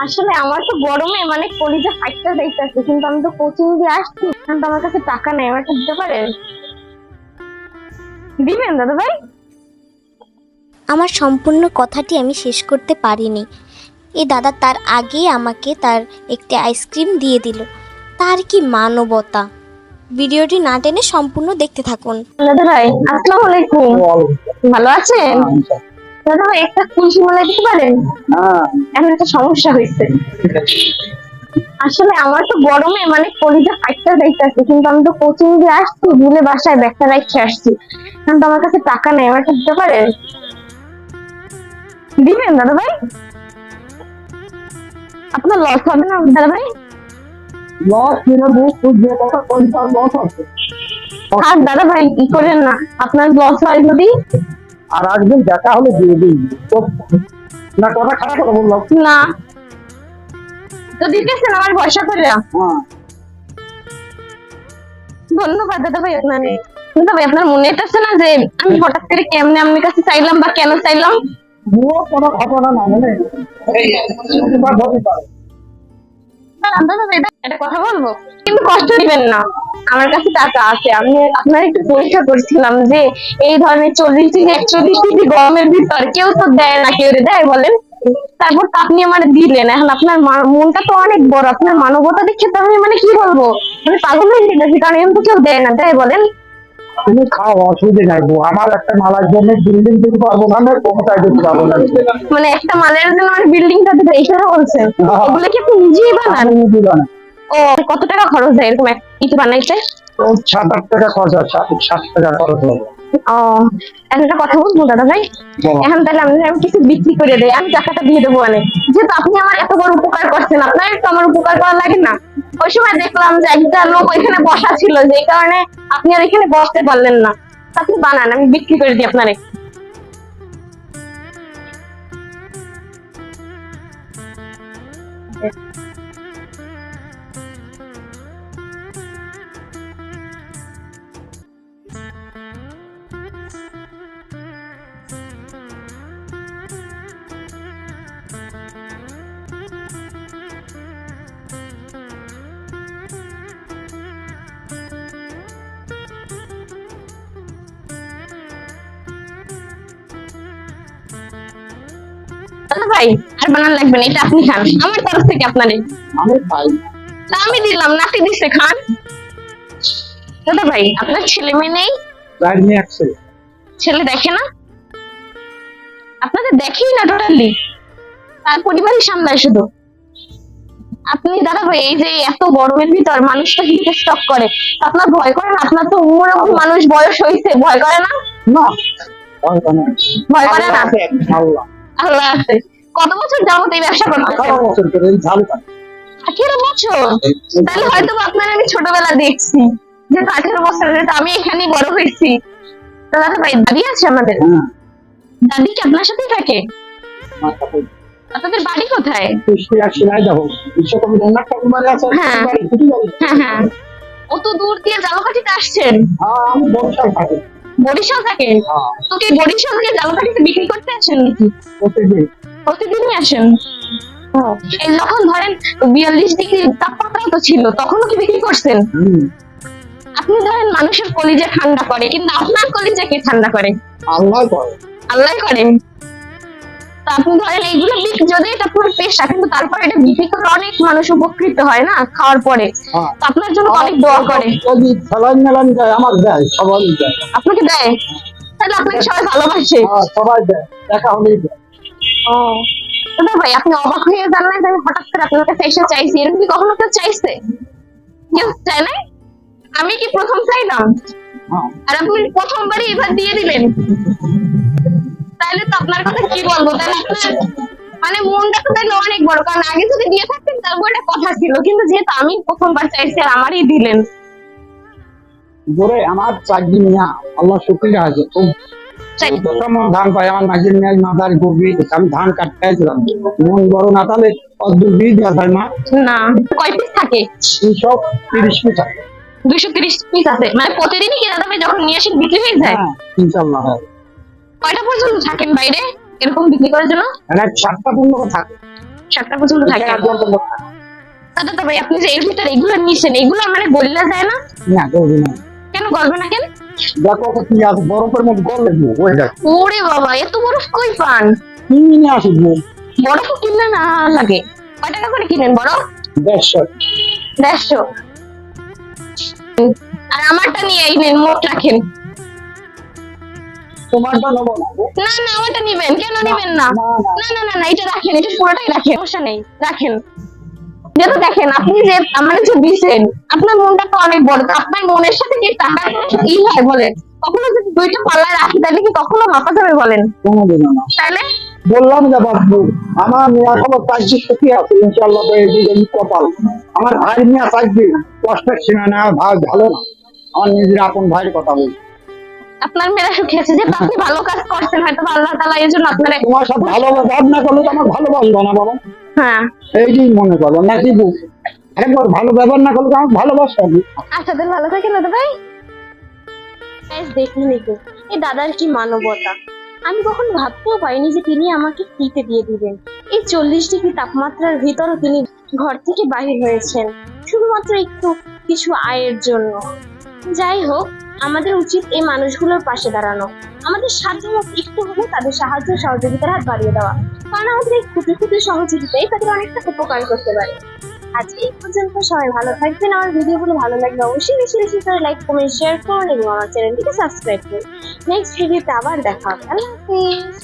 আসলে আমার তো গরমে মানে কলিজা ফাইটটা যাইতেছে, কিন্তু আমি তো কোচিং দিয়ে আসছি, কিন্তু আমার কাছে টাকা নেই। আমাকে দিতে পারেন? দিবেন দাদা ভাই? আমার সম্পূর্ণ কথাটি আমি শেষ করতে পারিনি। এই দাদা তার আগেই আমাকে তার একটি আইসক্রিম দিয়ে দিল। তার কি মানবতা! ভিডিওটি না টেনে সম্পূর্ণ দেখতে থাকুন। দাদা ভাই আসসালামু আলাইকুম। ভালো আছেন? দাদা ভাই একটা খুশি মনে দিতে পারেন? এখন একটা সমস্যা হয়েছে। আসলে আমার তো গরমে মানে কলিজা ফাইটটা যাইতেছে, কিন্তু আমি তো কোচিং দিয়ে আসছি, ভুলে বাসায় ব্যাগটা রেখে আসছি, কিন্তু আমার কাছে টাকা নেই। আমাকে দিতে পারেন? দিবেন দাদা ভাই? আপনার লস হবে না দাদা ভাই? লস কিনা বুক তুই যে কথা কই তার লস আছে। আর দাদা ভাই কি করেন না, আপনার লস হয় যদি। আর একদিন দেখা হলে দিয়ে দিই তো, না কথা খারাপ কথা বললাম। না তো দিতেছেন আমার ভরসা করে। হ্যাঁ ধন্যবাদ দাদা ভাই আপনার। দাদা ভাই আপনার মনে হইতেছে না যে আমি হঠাৎ করে কেমনে আপনার কাছে চাইলাম বা কেন চাইলাম? ভুয়ো কোনো ঘটনা না মানে এবার হতে পারে। দাদা ভাই একটা কথা বলবো, কিন্তু কষ্ট দিবেন না। আমার কাছে টাকা আছে, আমি আপনার একটু পরীক্ষা করছিলাম যে এই ধরনের 40 থেকে 41 ডিগ্রি গরমের ভিতর কেউ তো দেয় না, কেউ দেয় বলেন? তারপর তো আপনি আমার দিলেন। এখন আপনার মনটা তো অনেক বড়, আপনার মানবতা দেখে তো আমি মানে কি বলবো, আমি পাগল হয়ে গেছি, কারণ এরকম তো কেউ দেয় না, দেয় বলেন? তুমি খাও, অসুবিধে নাই গো। আমার একটা মালার জন্য বিল্ডিং দিতে পারবো না, আমি কোথায় দিতে পারবো না। মানে একটা মালের জন্য আমার বিল্ডিংটা দিতে এইসব বলছেন? এগুলো কি আপনি নিজেই বানান? আমি দিবা না। ও কত টাকা খরচ হয় এরকম কিছু বানাইতে? তো 7-8 টাকা খরচ হয়, 7-7 টাকা খরচ হবে। ও এখন একটা কথা বলবো দাদা ভাই, বলো। এখন তাহলে আমি কিছু বিক্রি করে দেই, আমি টাকাটা দিয়ে দেবো। মানে যেহেতু আপনি আমার এত বড় উপকার করছেন, আপনার তো আমার উপকার করা লাগে না? ওই সময় দেখলাম যে একটা লোক ওইখানে বসা ছিল, যে কারণে আপনি আর এখানে বসতে পারলেন না। তা আপনি বানান, আমি বিক্রি করে দিই আপনারে। দাদা ভাই আর বানান লাগবে না, এটা আপনি খান আমার তরফ থেকে আপনারে। আমি খাই। তা আমি দিলাম, নাতি দিচ্ছে, খান। দাদা ভাই আপনার ছেলে মেয়ে নেই? গাড়ি নিয়ে আসছে। ছেলে দেখে না? আপনাদের দেখেই না টোটালি, তার পরিবারই সামলায় শুধু। আপনি দাদা ভাই এই যে এত গরমের ভিতর মানুষ তো হিট স্ট্রোক করে, তা আপনার ভয় করে না? আপনার তো উমরকম মানুষ, বয়স হয়েছে, ভয় করে না? না ভয় করে না। ভয় করে না? আল্লাহ আল্লাহ আছে। কত বছর যাবত এই ব্যবসা করতেছেন? 18 বছর ধরে এই ঝাল খাই। 18 বছর? তাহলে হয়তো আপনার আমি ছোটবেলা দেখছি, যে 18 বছর তো আমি এখানেই বড় হয়েছি। তো দাদা ভাই দাদি আছে আমাদের? হ্যাঁ দাদি কি আপনার সাথেই থাকে? মাথা কই। আপনাদের বাড়ি কোথায়? তুই আসি নাই দেখো বিশ্বকবি রবীন্দ্রনাথ ঠাকুর বাড়ি আছে। হ্যাঁ। বাড়ি ছুটি বাড়ি। হ্যাঁ হ্যাঁ, অত দূর দিয়ে জালকাঠিতে আসছেন? আমি বরিশাল থাকি। বরিশাল থাকেন? হ্যাঁ তো কি বরিশাল থেকে জালকাঠিতে বিক্রি করতে আসেন নাকি? প্রতিদিন। প্রতিদিনই আসেন? এই যখন ধরেন 42 ডিগ্রি তাপমাত্রা তো ছিল, তখনও কি বিক্রি করছেন? আপনি ধরেন মানুষের কলিজা ঠান্ডা করে, কিন্তু আপনার কলিজা কে ঠান্ডা করে? আল্লাহ করে। আল্লাহ করে। তো আপনি ধরেন এইগুলো যদি এটা পুরো পেশা, কিন্তু তারপরে এটা বিক্রি করে অনেক মানুষ উপকৃত হয় না খাওয়ার পরে? হ্যাঁ। তো আপনার জন্য অনেক দোয়া করে। যদি স্যালাইন মেলান যায় আমার দেয়, সবাই দেয়। আপনাকে দেয়? তাহলে আপনাকে সবাই ভালোবাসে। হ্যাঁ, সবাই দেয়, দেখা হলেই দেয়। ও দাদা ভাই আপনি অবাক হয়ে যান না যে আমি হঠাৎ করে আপনার কাছে এসে চাইছি? এরকম কি কখনো কেউ চাইছে? কেউ চায় নাই? আমি কি প্রথম চাইলাম? হ্যাঁ। আর আপনি প্রথমবারই এবার দিয়ে দিলেন? তাহলে তো আপনার কথা কি বলবো, তাহলে আপনার মানে মনটা তো তাহলে অনেক বড়, কারণ আগে যদি দিয়ে থাকতেন তারপর একটা কথা ছিল, কিন্তু যেহেতু আমি প্রথমবার চাইছি আর আমারই দিলেন। ধরে আমার চাকরি নিয়ে আল্লাহ শুক্রিয়া আছে খুব। প্রথম ধান পাই আমার নাজির নিয়ে মাথার করবি, আমি ধান কাটতে আসলাম। মন বড় না তাহলে অদ্ভুত বীজ দেওয়া হয় মা। না কয় পিস থাকে? 230 পিস আছে। 230 পিস আছে, মানে প্রতিদিনই কি দাদা ভাই যখন নিয়ে আসেন বিক্রি হয়ে যায়? হ্যাঁ ইনশাল্লাহ হয়। কয়টা পর্যন্ত থাকেন বাইরে এরকম বিক্রি করার জন্য? মানে 7টা 15 থাকে। 7টা পর্যন্ত থাকে। দাদা ভাই আপনি যে এর ভিতরে এগুলো নিছেন, এগুলো মানে গলিলা যায় না? না করবি না, কেন গলবে না কেন? দেখো কি আছে বরফের মধ্যে গলে দিব, ওই দেখ ওরে বাবা, এত বরফ কই পান? কিনে আসবো। বরফ কিনলে না লাগে? কয় টাকা করে কিনেন বরফ? 150। 150। আর আমারটা নিয়ে এই নেন, মোট রাখেন। তোমারটা নেবো না গো। না না, আমারটা নিবেন, কেন নিবেন না? না, না। না না না না, এটা রাখেন, এটা পুরোটাই রাখেন, সমস্যা নেই, রাখেন। যেটা দেখেন আপনি যে আমার যে দিছেন, আপনার মনটা তো অনেক বড়, তো আপনার মনের সাথে কি টাকা কি হয় বলেন? কখনো যদি দুইটা পাল্লায় রাখি তাহলে কি কখনো মাপা যাবে বলেন? কোনোদিন না। তাহলে বললাম যে বাবু, আমার মেয়ে এখনো চাকরি সুখী আছে ইনশাল্লাহ, তো এই দিকে কপাল। আমার ভাই মেয়ে চাকরি কষ্টের সীমা না, ভাই ভালো না, আমার নিজের আপন ভাইয়ের কথা বলি। আপনার মেয়েরা সুখী আছে যে আপনি ভালো কাজ করছেন, হয়তো আল্লাহ তাআলা এই জন্য আপনার। তোমার সাথে ভালো ব্যবহার না করলে তো আমার ভালোবাসবো না বাবা, হ্যাঁ এইটাই মনে করো নাকি বউ? একবার ভালো ব্যবহার না করলে তো আমার ভালোবাসা হবে। আচ্ছা তাহলে ভালো থাকেন দাদা ভাই। দেখুন একটু এই দাদার কি মানবতা, আমি কখনো ভাবতেও পারিনি যে তিনি আমাকে ফ্রিতে দিয়ে দিবেন। এই 40 ডিগ্রি তাপমাত্রার ভিতরও তিনি ঘর থেকে বাহির হয়েছেন শুধুমাত্র একটু কিছু আয়ের জন্য। যাই হোক, আমাদের উচিত এই মানুষগুলোর পাশে দাঁড়ানো, আমাদের সাধ্যমতো একটু হলেও তাদের সাহায্য সহযোগিতার হাত বাড়িয়ে দেওয়া, কারণ আমাদের এই ক্ষুদ্র ক্ষুদ্র সহযোগিতাই তাদের অনেকটা উপকার করতে পারে। আজ এই পর্যন্ত, সবাই ভালো থাকবেন। আমার ভিডিওগুলো ভালো লাগলে অবশ্যই বেশি বেশি করে লাইক কমেন্ট শেয়ার করুন এবং আমার চ্যানেলটিকে সাবস্ক্রাইব করুন। নেক্সট ভিডিওতে আবার দেখা হবে। আল্লাহ হাফেজ।